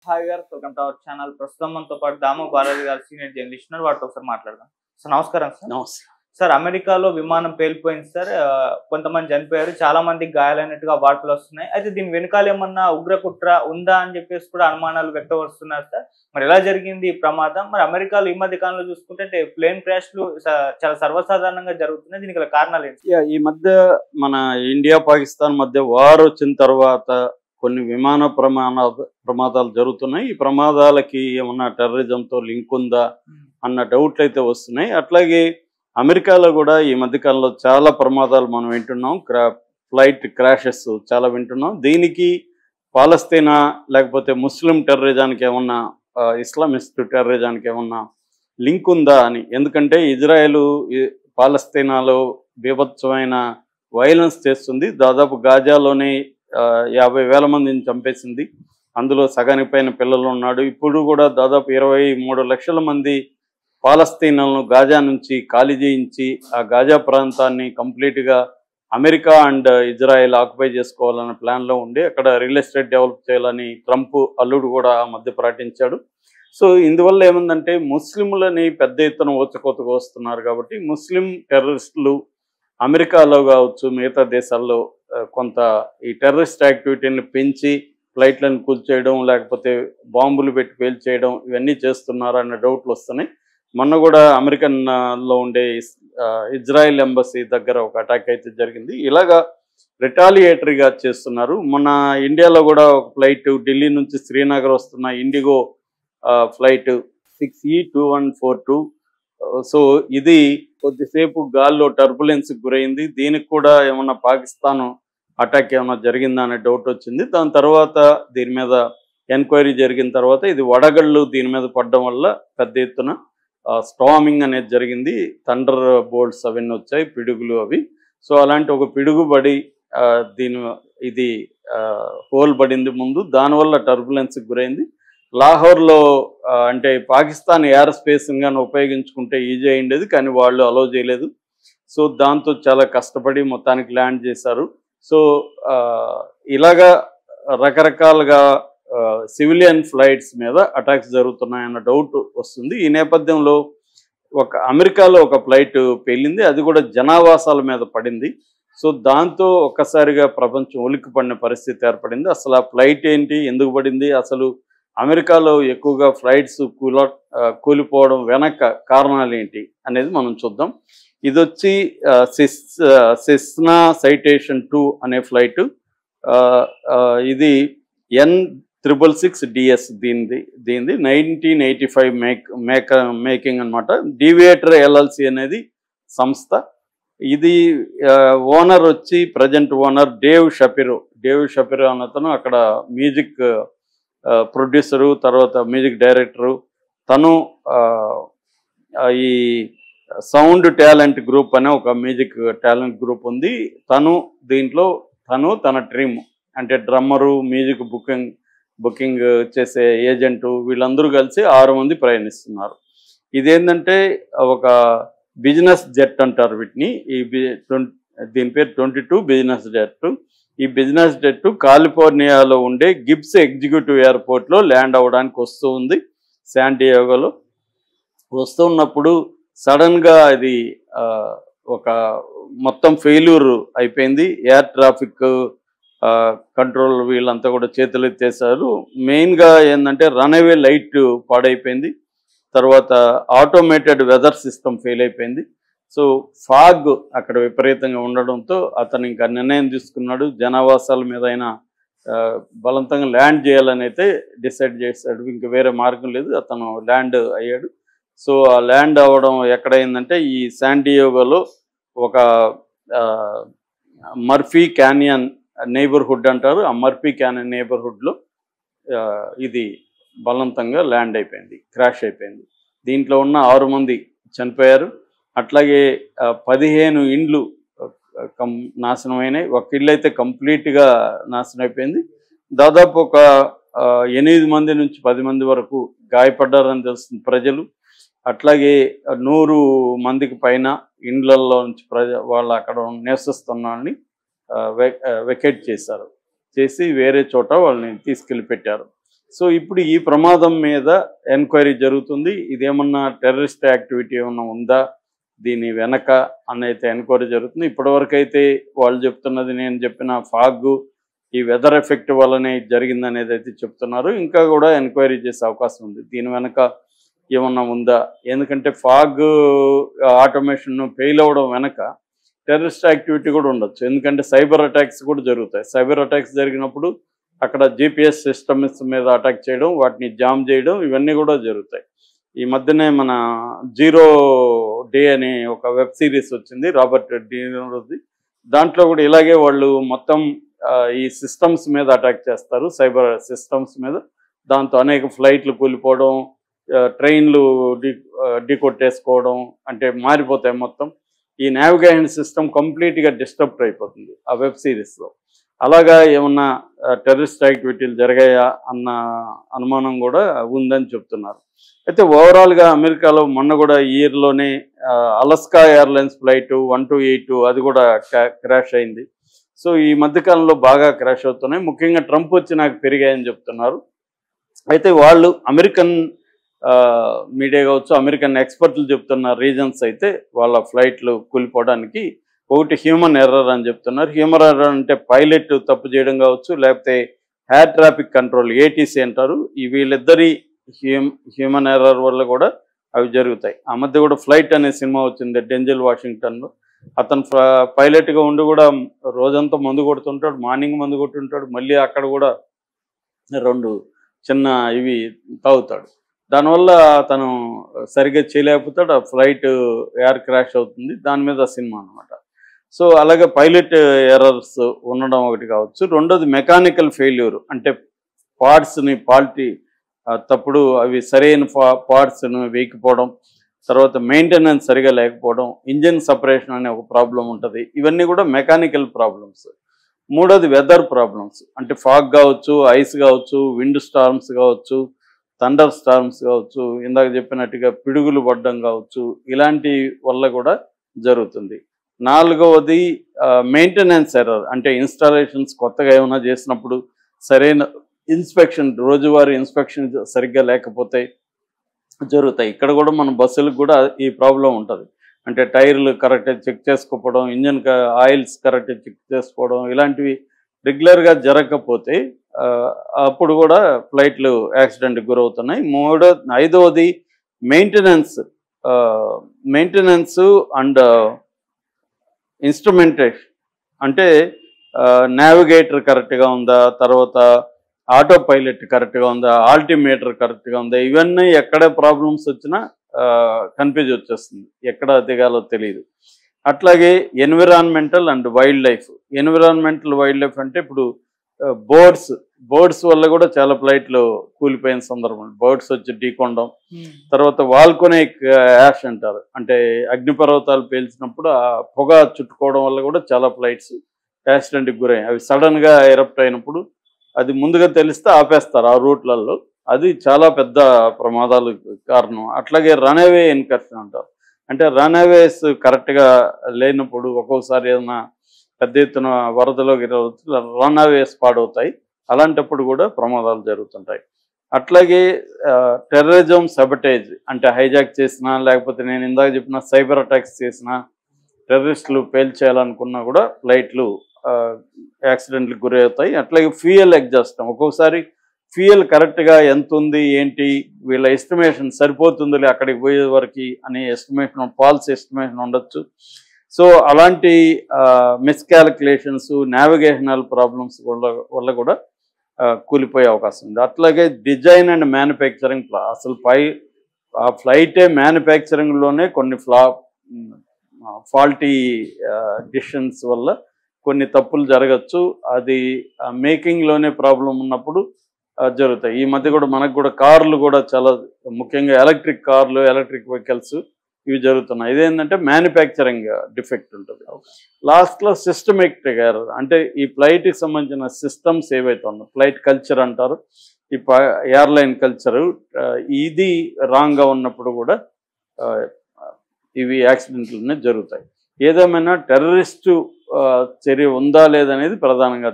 Hi గారు, welcome to our channel. ప్రస్తుతం మనతో పాటు దాము బాలాజీ గారు సీనియర్ జర్నలిస్ట్ ఉన్నారు. వాటితో ఒకసారి మాట్లాడదాం. సార్ నమస్కారం. సార్ నమస్తే సార్, అమెరికాలో విమానం పేలిపోయింది సార్. కొంతమంది చనిపోయారు, చాలా మందికి గాయాలైనట్టుగా వార్తలు వస్తున్నాయి. అయితే దీని వెనకాల ఏమన్నా ఉగ్ర కుట్ర ఉందా అని చెప్పేసి కూడా అనుమానాలు వ్యక్తపరుస్తున్నారు సార్. మరి ఎలా జరిగింది ఈ ప్రమాదం? మరి అమెరికాలో ఈ మధ్య కాలంలో చూసుకుంటే ప్లేన్ క్రాష్లు చాలా సర్వసాధారణంగా జరుగుతున్నాయి. దీనికి గల కారణాలు ఏంటి? ఈ మధ్య మన ఇండియా పాకిస్తాన్ మధ్య వార్ వచ్చిన తర్వాత కొన్ని విమాన ప్రమాదాలు జరుగుతున్నాయి. ఈ ప్రమాదాలకి ఏమన్నా టెర్రరిజంతో లింక్ ఉందా అన్న డౌట్లు అయితే వస్తున్నాయి. అట్లాగే అమెరికాలో కూడా ఈ మధ్యకాలంలో చాలా ప్రమాదాలు మనం వింటున్నాం. ఫ్లైట్ క్రాషెస్ చాలా వింటున్నాం. దీనికి పాలస్తీనా లేకపోతే ముస్లిం టెర్రరిజానికి ఏమన్నా ఇస్లామిస్ట్ టెర్రరిజానికి ఏమన్నా లింక్ ఉందా అని. ఎందుకంటే ఇజ్రాయెల్ పాలస్తీనాలో బీభత్సమైన వైలెన్స్ చేస్తుంది. దాదాపు గాజాలోనే 50,000 మందిని చంపేసింది. అందులో సగానికి పైన పిల్లలు ఉన్నాడు. ఇప్పుడు కూడా దాదాపు 23 లక్షల మంది పాలస్తీనాలను గాజా నుంచి ఖాళీ చేయించి ఆ గాజా ప్రాంతాన్ని కంప్లీట్గా అమెరికా అండ్ ఇజ్రాయెల్ ఆక్యుపై చేసుకోవాలనే ప్లాన్లో ఉండి అక్కడ రియల్ ఎస్టేట్ డెవలప్ చేయాలని ట్రంప్ అల్లుడు కూడా ఆ మధ్య ప్రకటించాడు. సో ఇందువల్ల ఏముందంటే ముస్లింలని పెద్ద ఎత్తున ఊచకోతకు వస్తున్నారు. కాబట్టి ముస్లిం టెర్రరిస్టులు అమెరికాలో కావచ్చు మిగతా దేశాల్లో కొంత ఈ టెర్రరిస్ట్ యాక్టివిటీని పెంచి ఫ్లైట్లను కూల్చేయడం లేకపోతే బాంబులు పెట్టి పేల్చేయడం ఇవన్నీ చేస్తున్నారు అన్న డౌట్లు వస్తున్నాయి. మొన్న కూడా అమెరికన్లో ఉండే ఇజ్రాయెల్ ఎంబసీ దగ్గర ఒక అటాక్ అయితే జరిగింది. ఇలాగా రిటాలియేటరీగా చేస్తున్నారు. మొన్న ఇండియాలో కూడా ఒక ఫ్లైట్ ఢిల్లీ నుంచి శ్రీనగర్ వస్తున్న ఇండిగో ఫ్లైట్ 6E2142. సో ఇది కొద్దిసేపు గాల్లో టర్బులెన్స్కి గురైంది. దీనికి కూడా ఏమన్నా పాకిస్తాన్ అటాక్ ఏమన్నా జరిగిందా అనే డౌట్ వచ్చింది. దాని తర్వాత దీని మీద ఎంక్వైరీ జరిగిన తర్వాత ఇది వడగళ్ళు దీని మీద పడడం వల్ల పెద్ద ఎత్తున స్టార్మింగ్ అనేది జరిగింది. థండర్ బోల్ట్స్ అవన్నీ వచ్చాయి, పిడుగులు అవి. సో అలాంటి ఒక పిడుగుబడి ఇది హోల్ పడింది ముందు, దానివల్ల టర్బులెన్స్కి గురైంది. లాహోర్లో అంటే పాకిస్తాన్ ఎయిర్ స్పేస్ కానీ ఉపయోగించుకుంటే ఈజీ అయ్యిండేది, కానీ వాళ్ళు అలౌ చేయలేదు. సో దాంతో చాలా కష్టపడి మొత్తానికి ల్యాండ్ చేశారు. సో ఇలాగా రకరకాలుగా సివిలియన్ ఫ్లైట్స్ మీద అటాక్స్ జరుగుతున్నాయన్న డౌట్ వస్తుంది. ఈ నేపథ్యంలో అమెరికాలో ఒక ఫ్లైట్ పేలింది, అది కూడా జనావాసాల మీద పడింది. సో దాంతో ఒక్కసారిగా ప్రపంచం ఉలిక్కిపడిన పరిస్థితి ఏర్పడింది. అసలు ఆ ఫ్లైట్ ఏంటి, ఎందుకు పడింది, అసలు అమెరికాలో ఎక్కువగా ఫ్లైట్స్ కూలిపోవడం వెనక కారణాలు ఏంటి అనేది మనం చూద్దాం. ఇది వచ్చి సెస్నా సైటేషన్ 2 అనే ఫ్లైట్. ఇది N666DS దీనిది 1985 మేకింగ్ అనమాట. డీవియేటర్ LLC అనేది సంస్థ. ఇది ఓనర్ వచ్చి ప్రజెంట్ ఓనర్ డేవ్ షపిరో అతను అక్కడ మ్యూజిక్ ప్రొడ్యూసరు, తర్వాత మ్యూజిక్ డైరెక్టరు. తను ఈ సౌండ్ టాలెంట్ గ్రూప్ అనే ఒక మ్యూజిక్ టాలెంట్ గ్రూప్ ఉంది. దీంట్లో తన డ్రీమ్ అంటే డ్రమ్మరు, మ్యూజిక్ బుకింగ్ చేసే ఏజెంటు, వీళ్ళందరూ కలిసి 6 మంది ప్రయాణిస్తున్నారు. ఇదేంటంటే ఒక బిజినెస్ జెట్ అంటారు వీటిని. దీని పేరు 22 బిజినెస్ జెట్. ఈ బిజినెస్ జెట్ కాలిఫోర్నియాలో ఉండే గిబ్స్ ఎగ్జిక్యూటివ్ ఎయిర్పోర్ట్లో ల్యాండ్ అవ్వడానికి వస్తూ ఉంది. శాన్ డియేగోలో వస్తున్నప్పుడు సడన్గా అది ఒక మొత్తం ఫెయిల్యూర్ అయిపోయింది. ఎయిర్ ట్రాఫిక్ కంట్రోల్ వీళ్ళంతా కూడా చేతులు ఎత్తేసారు. మెయిన్గా ఏంటంటే రన్అవే లైట్ పాడైపోయింది. తర్వాత ఆటోమేటెడ్ వెదర్ సిస్టమ్ ఫెయిల్ అయిపోయింది. సో ఫాగ్ అక్కడ విపరీతంగా ఉండడంతో అతను ఇంకా నిర్ణయం తీసుకున్నాడు, జనావాసాల మీద అయినా బలవంతంగా ల్యాండ్ చేయాలని అయితే డిసైడ్ చేశాడు. ఇంక వేరే మార్గం లేదు, అతను ల్యాండ్ అయ్యాడు. సో ఆ ల్యాండ్ అవ్వడం ఎక్కడైందంటే ఈ శాన్ డియేగోలో ఒక మర్ఫీ క్యానియన్ నైబర్హుడ్ అంటారు. ఆ మర్ఫీ క్యానియన్ నైబర్హుడ్లో ఇది బలవంతంగా ల్యాండ్ అయిపోయింది, క్రాష్ అయిపోయింది. దీంట్లో ఉన్న 6 మంది చనిపోయారు. అట్లాగే 15 ఇండ్లు నాశనమైనాయి. ఒక ఇల్లు అయితే కంప్లీట్గా నాశనం అయిపోయింది. దాదాపు ఒక 8 మంది నుంచి 10 మంది వరకు గాయపడ్డారని తెలుస్తుంది ప్రజలు. అట్లాగే 100 మందికి పైన ఇండ్లలో నుంచి వాళ్ళు అక్కడ నివసిస్తున్నారని వెకేట్ చేశారు. చేసి వేరే చోట వాళ్ళని తీసుకెళ్ళి పెట్టారు. సో ఇప్పుడు ఈ ప్రమాదం మీద ఎంక్వైరీ జరుగుతుంది. ఇదేమన్నా టెర్రరిస్ట్ యాక్టివిటీ ఏమన్నా ఉందా దీని వెనక అనేది ఎంక్వైరీ జరుగుతుంది. ఇప్పటివరకు అయితే వాళ్ళు చెప్తున్నది, నేను చెప్పిన ఫాగ్ ఈ వెదర్ ఎఫెక్ట్ వల్లనే జరిగిందనేది అయితే చెప్తున్నారు. ఇంకా కూడా ఎంక్వైరీ చేసే అవకాశం ఉంది దీని వెనక ఏమన్నా ఉందా. ఎందుకంటే ఫాగ్ ఆటోమేషన్ ఫెయిల్ అవ్వడం వెనక టెర్రరిస్ట్ యాక్టివిటీ కూడా ఉండొచ్చు. ఎందుకంటే సైబర్ అటాక్స్ కూడా జరుగుతాయి. సైబర్ అటాక్స్ జరిగినప్పుడు అక్కడ జిపిఎస్ సిస్టమ్స్ మీద అటాక్ చేయడం, వాటిని జామ్ చేయడం, ఇవన్నీ కూడా జరుగుతాయి. ఈ మధ్యనే మన 0 డే అనే ఒక వెబ్ సిరీస్ వచ్చింది రాబర్ట్ డీనోది. దాంట్లో కూడా ఇలాగే వాళ్ళు మొత్తం ఈ సిస్టమ్స్ మీద అటాక్ చేస్తారు, సైబర్ సిస్టమ్స్ మీద. దాంతో అనేక ఫ్లైట్లు కూలిపోవడం, ట్రైన్లు కొట్టేసుకోవడం, అంటే మారిపోతాయి మొత్తం. ఈ నావిగేషన్ సిస్టమ్ కంప్లీట్గా డిస్టర్బ్ అయిపోతుంది ఆ వెబ్ సిరీస్లో. అలాగా ఏమన్నా టెర్రరిస్ట్ యాక్టివిటీలు జరిగాయా అన్న అనుమానం కూడా ఉందని చెప్తున్నారు. అయితే ఓవరాల్గా అమెరికాలో మొన్న కూడా ఈ ఇయర్లోనే అలస్కా ఎయిర్లైన్స్ ఫ్లైట్ 128 అది కూడా క్రాష్ అయింది. సో ఈ మధ్యకాలంలో బాగా క్రాష్ అవుతున్నాయి. ముఖ్యంగా ట్రంప్ వచ్చి నాకు పెరిగాయని చెప్తున్నారు. అయితే వాళ్ళు అమెరికన్ మీడియా కావచ్చు, అమెరికన్ ఎక్స్పర్ట్లు చెప్తున్న రీజన్స్ అయితే వాళ్ళ ఫ్లైట్లు కూలిపోవడానికి ఒకటి హ్యూమన్ ఎర్రర్ అని చెప్తున్నారు. హ్యూమన్ ఎర్రర్ అంటే పైలట్ తప్పు చేయడం కావచ్చు, లేకపోతే ఎయిర్ ట్రాఫిక్ కంట్రోల్ ఏటీసీ అంటారు. ఈ వీళ్ళిద్దరి హ్యూమన్ ఎర్రర్ వల్ల కూడా అవి జరుగుతాయి. ఆ మధ్య కూడా ఫ్లైట్ అనే సినిమా వచ్చింది డెంజల్ వాషింగ్టన్లో. అతను పైలట్గా ఉండి కూడా రోజంతా మందు కొడుతుంటాడు, మార్నింగ్ మందు కొట్టుంటాడు, మళ్ళీ అక్కడ కూడా 2 చిన్న ఇవి తాగుతాడు. దానివల్ల అతను సరిగ్గా చేయలేకపోతాడు, ఆ ఫ్లైట్ ఎయిర్ క్రాష్ అవుతుంది. దాని మీద సినిమా అనమాట. సో అలాగే పైలట్ ఎర్రర్స్ ఉండడం ఒకటి కావచ్చు. రెండోది మెకానికల్ ఫెయిల్యూర్, అంటే పార్ట్స్ని తప్పుడు అవి సరైన పార్ట్స్ను వేయకపోవడం, తర్వాత మెయింటెనెన్స్ సరిగా లేకపోవడం, ఇంజిన్ సపరేషన్ అనే ఒక ప్రాబ్లం ఉంటుంది. ఇవన్నీ కూడా మెకానికల్ ప్రాబ్లమ్స్. మూడోది వెదర్ ప్రాబ్లమ్స్, అంటే ఫాగ్ కావచ్చు, ఐస్ కావచ్చు, విండ్ స్టార్మ్స్ కావచ్చు, థండర్ స్టార్మ్స్ కావచ్చు, ఇందాక చెప్పినట్టుగా పిడుగులు పడడం కావచ్చు, ఇలాంటి వల్ల కూడా జరుగుతుంది. నాలుగవది మెయింటెనెన్స్ ఎర్రర్, అంటే ఇన్స్టాలేషన్స్ కొత్తగా ఏమైనా చేసినప్పుడు సరైన ఇన్స్పెక్షన్, రోజువారీ ఇన్స్పెక్షన్ సరిగ్గా లేకపోతే జరుగుతాయి. ఇక్కడ కూడా మన బస్సులకు కూడా ఈ ప్రాబ్లం ఉంటుంది. అంటే టైర్లు కరెక్ట్గా చెక్ చేసుకోవడం, ఇంజన్ ఆయిల్స్ కరెక్ట్గా చెక్ చేసుకోవడం, ఇలాంటివి రెగ్యులర్గా జరగకపోతే అప్పుడు కూడా ఫ్లైట్లు యాక్సిడెంట్కి గురవుతున్నాయి. ఐదవది మెయింటెనెన్స్ అండ్ ఇన్స్ట్రుమెంటేషన్, అంటే నావిగేటర్ కరెక్ట్గా ఉందా, తర్వాత ఆటో పైలట్ కరెక్ట్గా ఉందా, ఆల్టిమీటర్ కరెక్ట్గా ఉందా, ఇవన్నీ ఎక్కడ ప్రాబ్లమ్స్ వచ్చినా కన్ఫ్యూజ్ వచ్చేస్తుంది, ఎక్కడ దిగాలో తెలియదు. అట్లాగే environmental and wild life. Wild life అంటే ఇప్పుడు బర్డ్స్ వల్ల కూడా చాలా ఫ్లైట్లు కూలిపోయిన సందర్భం, బర్డ్స్ వచ్చి ఢీకొనడం. తర్వాత వాల్కోనిక్ యాష్ అంటారు, అంటే అగ్నిపర్వతాలు పేల్చినప్పుడు ఆ పొగ చుట్టుకోవడం వల్ల కూడా చాలా ఫ్లైట్స్ యాక్సిడెంట్కి గురయ్యాయి. అవి సడన్గా ఎరప్ట్ అయినప్పుడు అది ముందుగా తెలిస్తే ఆపేస్తారు ఆ రూట్లలో, అది చాలా పెద్ద ప్రమాదాలు కారణం. అట్లాగే రన్అవే ఇన్కర్షన్ అంటారు, అంటే రన్అవేస్ కరెక్ట్గా లేనప్పుడు ఒక్కొక్కసారి ఏదైనా పెద్ద ఎత్తున వరదలోకి రన్అవేస్ పాడవుతాయి, అలాంటప్పుడు కూడా ప్రమాదాలు జరుగుతుంటాయి. అట్లాగే టెర్రరిజం సబటేజ్, అంటే హైజాక్ చేసినా, లేకపోతే నేను ఇందాక చెప్పిన సైబర్ అటాక్స్ చేసినా, టెర్రరిస్టులు పేల్చేయాలనుకున్నా కూడా ఫ్లైట్లు యాక్సిడెంట్లకు గురవుతాయి. అట్లాగే ఫ్యూయల్ ఎగ్జాస్ట్, ఒక్కొక్కసారి ఫ్యూయల్ కరెక్ట్గా ఎంత ఉంది ఏంటి, వీళ్ళ ఎస్టిమేషన్ సరిపోతుందిలే అక్కడికి పోయే వరకు అనే ఎస్టిమేషన్, ఫాల్స్ ఎస్టిమేషన్ ఉండొచ్చు. సో అలాంటి మిస్కాలిక్యులేషన్స్, నావిగేషనల్ ప్రాబ్లమ్స్ వల్ల కూడా కూలిపోయే అవకాశం ఉంది. అట్లాగే డిజైన్ అండ్ మ్యానుఫ్యాక్చరింగ్, అసలు ఆ ఫ్లైటే మ్యానుఫ్యాక్చరింగ్లోనే కొన్ని ఫాల్టీ డిసిషన్స్ వల్ల కొన్ని తప్పులు జరగచ్చు. అది మేకింగ్లోనే ప్రాబ్లం ఉన్నప్పుడు జరుగుతాయి. ఈ మధ్య కూడా మనకు కూడా కార్లు కూడా చాలా ముఖ్యంగా ఎలక్ట్రిక్ కార్లు, ఎలక్ట్రిక్ వెహికల్స్ ఇవి జరుగుతున్నాయి. ఇదేంటంటే మ్యానుఫ్యాక్చరింగ్ డిఫెక్ట్ ఉంటుంది. లాస్ట్లో సిస్టమిక్ ఎర్రర్, అంటే ఈ ఫ్లైట్కి సంబంధించిన సిస్టమ్స్ ఏవైతే ఉన్నాయో, ఫ్లైట్ కల్చర్ అంటారు, ఈ ఎయిర్లైన్ కల్చరు, ఇది రాంగ్గా ఉన్నప్పుడు కూడా ఇవి యాక్సిడెంట్లనే జరుగుతాయి. ఏదేమైనా టెర్రరిస్టు చర్య ఉందా లేదనేది ప్రధానంగా